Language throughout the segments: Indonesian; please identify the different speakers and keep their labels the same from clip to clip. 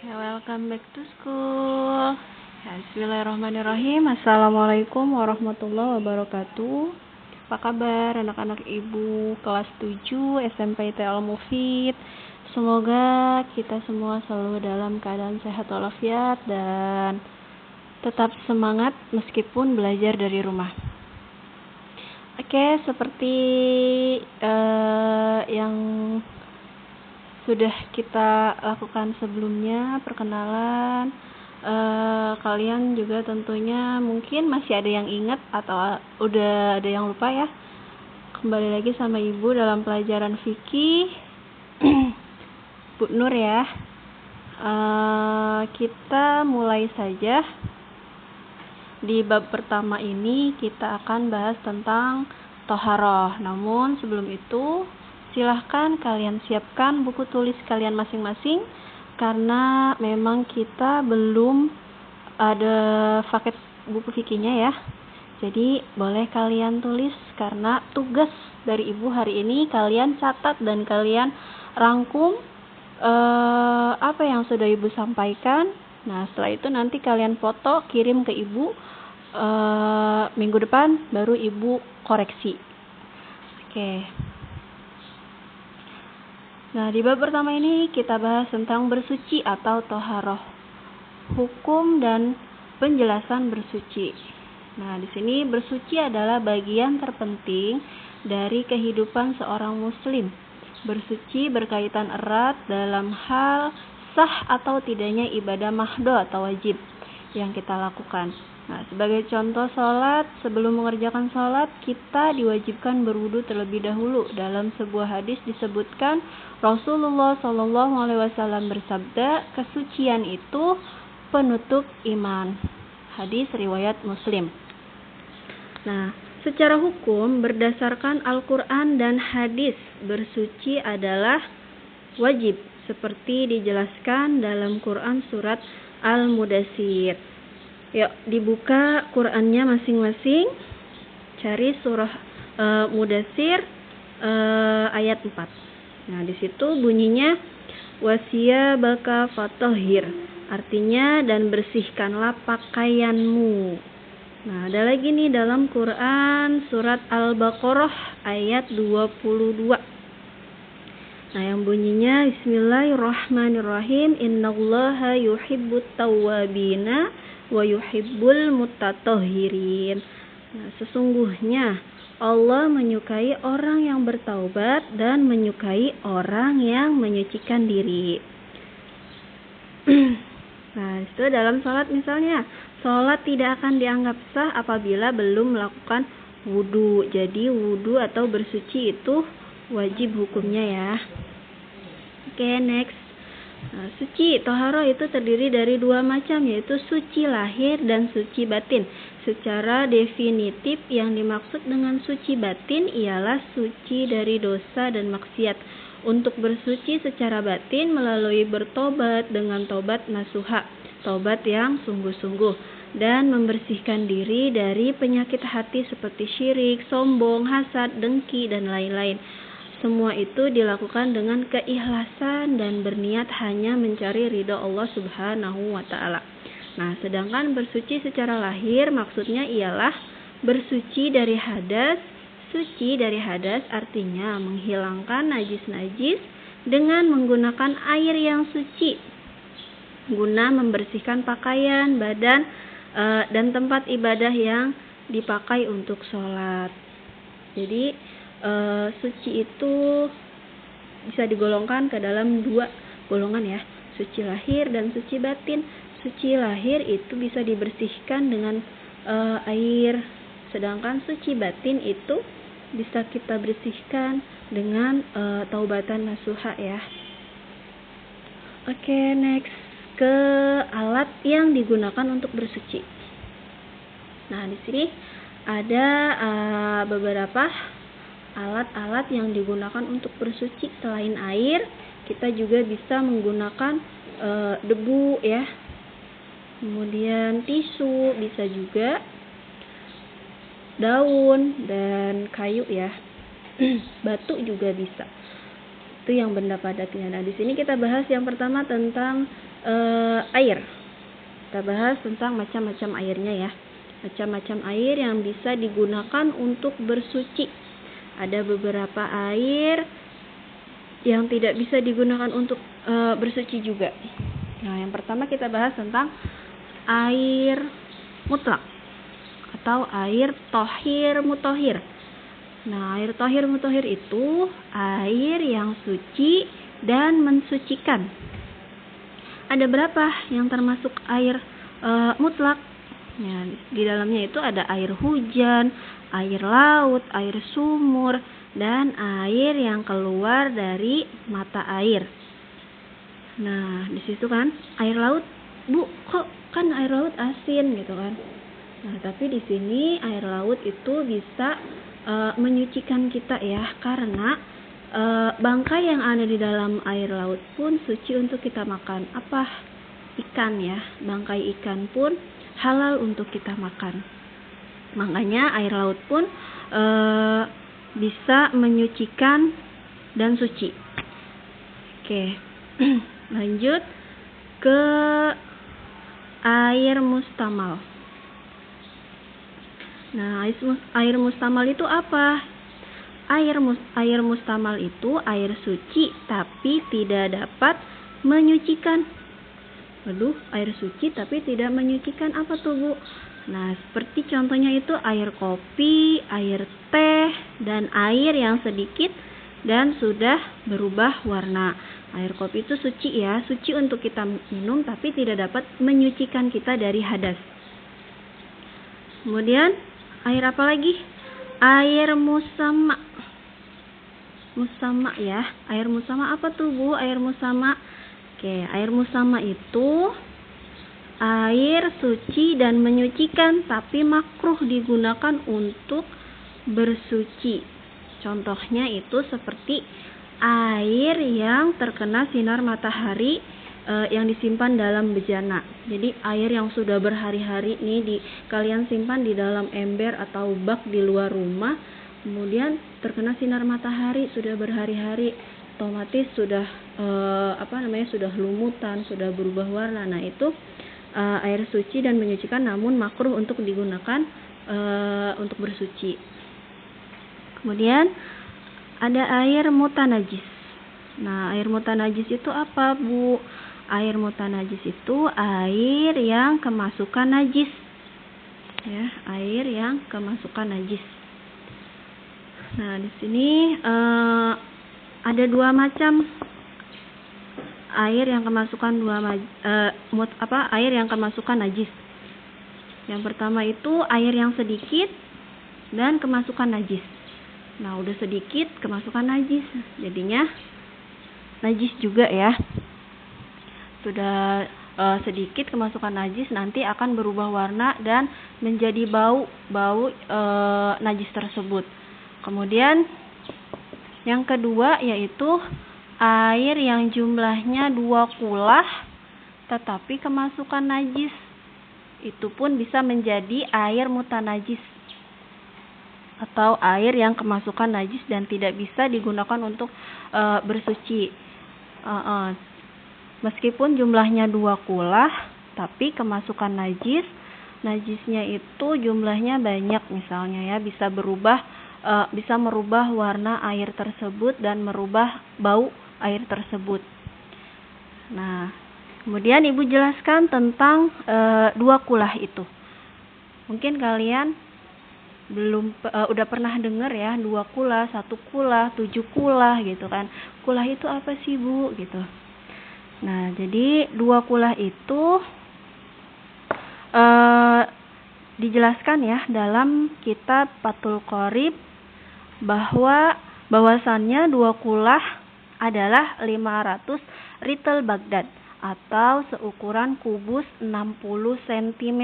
Speaker 1: Welcome back to school. Bismillahirrahmanirrahim. Assalamualaikum warahmatullahi wabarakatuh. Apa kabar anak-anak ibu kelas 7 SMP Al Mufid? Semoga kita semua selalu dalam keadaan sehat walafiat dan tetap semangat meskipun belajar dari rumah. Oke, seperti yang sudah kita lakukan sebelumnya, perkenalan, kalian juga tentunya mungkin masih ada yang ingat atau udah ada yang lupa ya. Kembali lagi sama ibu dalam pelajaran fikih Bu Nur ya. Kita mulai saja. Di bab pertama ini kita akan bahas tentang toharoh. Namun sebelum itu silahkan kalian siapkan buku tulis kalian masing-masing, karena memang kita belum ada paket buku fikihnya ya. Jadi boleh kalian tulis, karena tugas dari ibu hari ini kalian catat dan kalian rangkum apa yang sudah ibu sampaikan. Nah, setelah itu nanti kalian foto kirim ke ibu. Minggu depan baru ibu koreksi. Oke. Nah, di bab pertama ini kita bahas tentang bersuci atau toharoh, hukum dan penjelasan bersuci. Nah, di sini bersuci adalah bagian terpenting dari kehidupan seorang muslim. Bersuci berkaitan erat dalam hal sah atau tidaknya ibadah mahdo atau wajib yang kita lakukan. Nah, sebagai contoh sholat, sebelum mengerjakan sholat, kita diwajibkan berwudu terlebih dahulu. Dalam sebuah hadis disebutkan, Rasulullah SAW bersabda, kesucian itu penutup iman. Hadis riwayat Muslim. Nah, secara hukum, berdasarkan Al-Quran dan hadis, bersuci adalah wajib, seperti dijelaskan dalam Quran surat Al-Mudaththir. Yuk, dibuka Qurannya masing-masing. Cari surah Mudaththir ayat 4. Nah, di situ bunyinya wasiyabaka fatahhir. Artinya, dan bersihkanlah pakaianmu. Nah, ada lagi nih dalam Quran surat Al-Baqarah ayat 22. Nah, yang bunyinya Bismillahirrahmanirrahim. Innallaha yuhibbut tawwabina wa yuhibbul mutatahhirin. Nah, sesungguhnya Allah menyukai orang yang bertaubat dan menyukai orang yang menyucikan diri. Nah, itu dalam sholat misalnya, sholat tidak akan dianggap sah apabila belum melakukan wudu. Jadi wudu atau bersuci itu wajib hukumnya ya. Oke, next. Nah, suci toharoh itu terdiri dari dua macam, yaitu suci lahir dan suci batin. Secara definitif, yang dimaksud dengan suci batin ialah suci dari dosa dan maksiat. Untuk bersuci secara batin melalui bertobat dengan tobat nasuha, tobat yang sungguh-sungguh, dan membersihkan diri dari penyakit hati seperti syirik, sombong, hasad, dengki, dan lain-lain. Semua itu dilakukan dengan keikhlasan dan berniat hanya mencari ridha Allah Subhanahu wa ta'ala. Nah, sedangkan bersuci secara lahir maksudnya ialah bersuci dari hadas. Suci dari hadas artinya menghilangkan najis-najis dengan menggunakan air yang suci guna membersihkan pakaian, badan, dan tempat ibadah yang dipakai untuk sholat. Jadi suci itu bisa digolongkan ke dalam dua golongan ya, suci lahir dan suci batin. Suci lahir itu bisa dibersihkan dengan air, sedangkan suci batin itu bisa kita bersihkan dengan taubatan nasuha ya. Oke, next ke alat yang digunakan untuk bersuci. Nah, di sini ada beberapa alat-alat yang digunakan untuk bersuci. Selain air, kita juga bisa menggunakan debu ya, kemudian tisu, bisa juga daun dan kayu ya. Batu juga bisa. Itu yang benda padatnya. Nah, di sini kita bahas yang pertama tentang air. Kita bahas tentang macam-macam airnya ya. Macam-macam air yang bisa digunakan untuk bersuci. Ada beberapa air yang tidak bisa digunakan untuk bersuci juga. Nah, yang pertama kita bahas tentang air mutlak atau air tohir mutohir. Nah, air tohir mutohir itu air yang suci dan mensucikan. Ada berapa yang termasuk air mutlak? Ya, di dalamnya itu ada air hujan, air laut, air sumur, dan air yang keluar dari mata air. Nah, di situ kan air laut, Bu, kok kan air laut asin gitu kan? Nah, tapi di sini air laut itu bisa menyucikan kita ya, karena bangkai yang ada di dalam air laut pun suci untuk kita makan. Apa? Ikan ya, bangkai ikan pun halal untuk kita makan. Makanya air laut pun bisa menyucikan dan suci. Oke, lanjut ke air mustamal. Nah, air mustamal itu apa? Air mustamal itu air suci tapi tidak dapat menyucikan. Waduh, air suci tapi tidak menyucikan, apa tuh, Bu? Nah, seperti contohnya itu air kopi, air teh, dan air yang sedikit dan sudah berubah warna. Air kopi itu suci ya, suci untuk kita minum tapi tidak dapat menyucikan kita dari hadas. Kemudian, air apa lagi? Air musama. Musama ya. Air musama apa tuh, Bu? Air musama. Oke, air musama itu air suci dan menyucikan tapi makruh digunakan untuk bersuci. Contohnya itu seperti air yang terkena sinar matahari yang disimpan dalam bejana. Jadi air yang sudah berhari-hari nih kalian simpan di dalam ember atau bak di luar rumah, kemudian terkena sinar matahari sudah berhari-hari, otomatis sudah sudah lumutan, sudah berubah warna. Nah, itu air suci dan menyucikan namun makruh untuk digunakan untuk bersuci. Kemudian ada air mutanajis. Nah, air mutanajis itu apa, Bu? Air mutanajis itu air yang kemasukan najis. Ya, air yang kemasukan najis. Nah, di sini ada dua macam air yang kemasukan air yang kemasukan najis. Yang pertama itu air yang sedikit dan kemasukan najis. Nah, udah sedikit kemasukan najis, jadinya najis juga ya. Sudah sedikit kemasukan najis, nanti akan berubah warna dan menjadi bau najis tersebut. Kemudian yang kedua yaitu air yang jumlahnya 2 kulah tetapi kemasukan najis. Itu pun bisa menjadi air mutanajis atau air yang kemasukan najis dan tidak bisa digunakan untuk bersuci. Meskipun jumlahnya 2 kulah tapi kemasukan najis, najisnya itu jumlahnya banyak misalnya ya, bisa merubah warna air tersebut dan merubah bau air tersebut. Nah, kemudian Ibu jelaskan tentang 2 kulah itu. Mungkin kalian udah pernah dengar ya, 2 kulah, 1 kulah, 7 kulah gitu kan. Kulah itu apa sih, Bu? Gitu. Nah, jadi 2 kulah itu dijelaskan ya dalam kitab Fathul Qorib bahwasannya 2 kulah adalah 500 ritel Baghdad atau seukuran kubus 60 cm.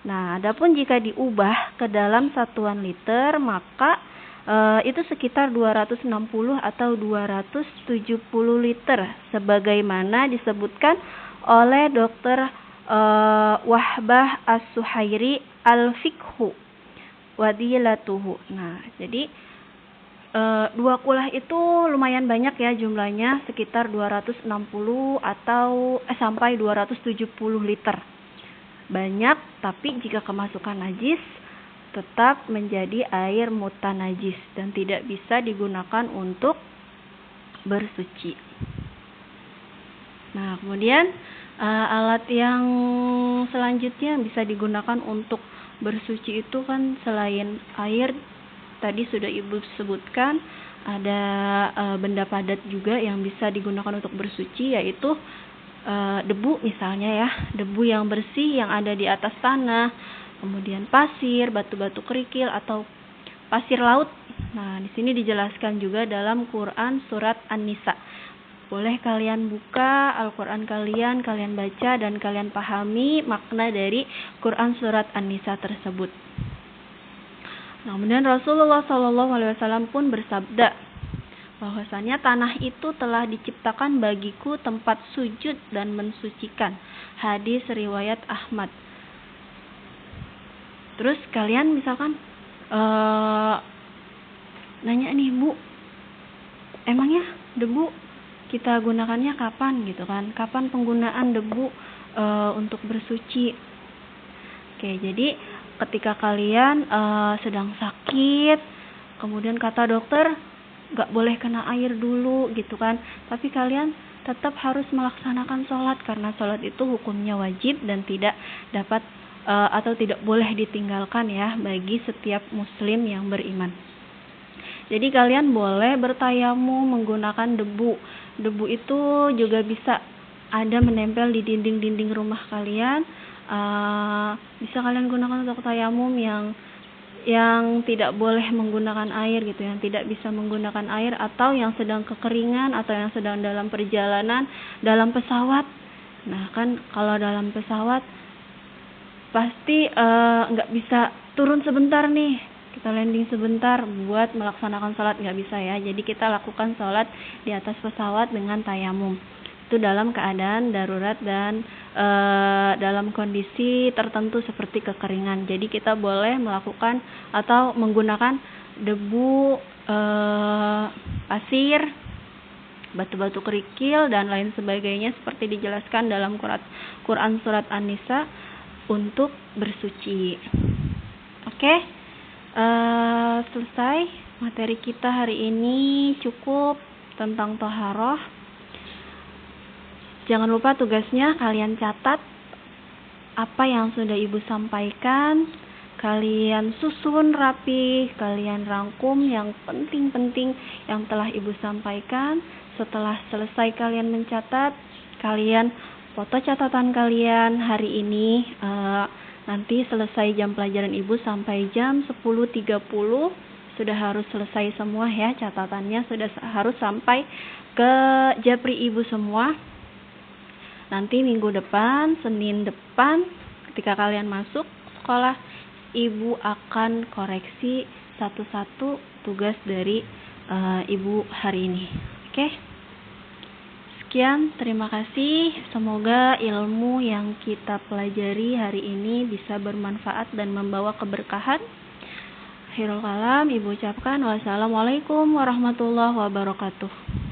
Speaker 1: Nah, adapun jika diubah ke dalam satuan liter maka itu sekitar 260 atau 270 liter sebagaimana disebutkan oleh Dr. Wahbah As-Suhairi Al-Fiqhu Wadilatuhu. Nah, jadi 2 kulah itu lumayan banyak ya jumlahnya, sekitar 260 atau sampai 270 liter. Banyak, tapi jika kemasukan najis tetap menjadi air mutanajis dan tidak bisa digunakan untuk bersuci. Nah, kemudian alat yang selanjutnya bisa digunakan untuk bersuci itu kan selain air, tadi sudah Ibu sebutkan ada benda padat juga yang bisa digunakan untuk bersuci, yaitu debu misalnya ya, debu yang bersih yang ada di atas tanah, kemudian pasir, batu-batu kerikil atau pasir laut. Nah, di sini dijelaskan juga dalam Quran surat An-Nisa. Boleh kalian buka Al-Quran kalian baca dan kalian pahami makna dari Quran surat An-Nisa tersebut. Nah, kemudian Rasulullah SAW pun bersabda bahwasanya tanah itu telah diciptakan bagiku tempat sujud dan mensucikan. Hadis riwayat Ahmad. Terus kalian misalkan nanya nih, Bu, emangnya debu kita gunakannya kapan gitu kan? Kapan penggunaan debu untuk bersuci? Oke, jadi ketika kalian sedang sakit, kemudian kata dokter gak boleh kena air dulu gitu kan, tapi kalian tetap harus melaksanakan sholat karena sholat itu hukumnya wajib dan tidak dapat atau tidak boleh ditinggalkan ya bagi setiap muslim yang beriman. Jadi kalian boleh bertayamum menggunakan debu. Debu itu juga bisa ada menempel di dinding-dinding rumah kalian. Bisa kalian gunakan untuk tayamum yang tidak boleh menggunakan air gitu, yang tidak bisa menggunakan air, atau yang sedang kekeringan, atau yang sedang dalam perjalanan dalam pesawat. Nah kan kalau dalam pesawat pasti nggak bisa turun sebentar nih, kita landing sebentar buat melaksanakan sholat, nggak bisa ya. Jadi kita lakukan sholat di atas pesawat dengan tayamum. Itu dalam keadaan darurat dan dalam kondisi tertentu seperti kekeringan. Jadi kita boleh melakukan atau menggunakan debu, pasir, batu-batu kerikil dan lain sebagainya seperti dijelaskan dalam Quran surat An-Nisa untuk bersuci. Oke, selesai materi kita hari ini, cukup tentang thaharah. Jangan lupa tugasnya kalian catat apa yang sudah Ibu sampaikan, kalian susun rapi, kalian rangkum yang penting-penting yang telah Ibu sampaikan. Setelah selesai kalian mencatat, kalian foto catatan kalian hari ini. Nanti selesai jam pelajaran Ibu sampai jam 10.30 sudah harus selesai semua ya, catatannya sudah harus sampai ke japri Ibu semua. Nanti minggu depan, Senin depan, ketika kalian masuk sekolah, Ibu akan koreksi satu-satu tugas dari Ibu hari ini. Oke? Sekian, terima kasih. Semoga ilmu yang kita pelajari hari ini bisa bermanfaat dan membawa keberkahan. Akhirul kalam, Ibu ucapkan wassalamualaikum warahmatullahi wabarakatuh.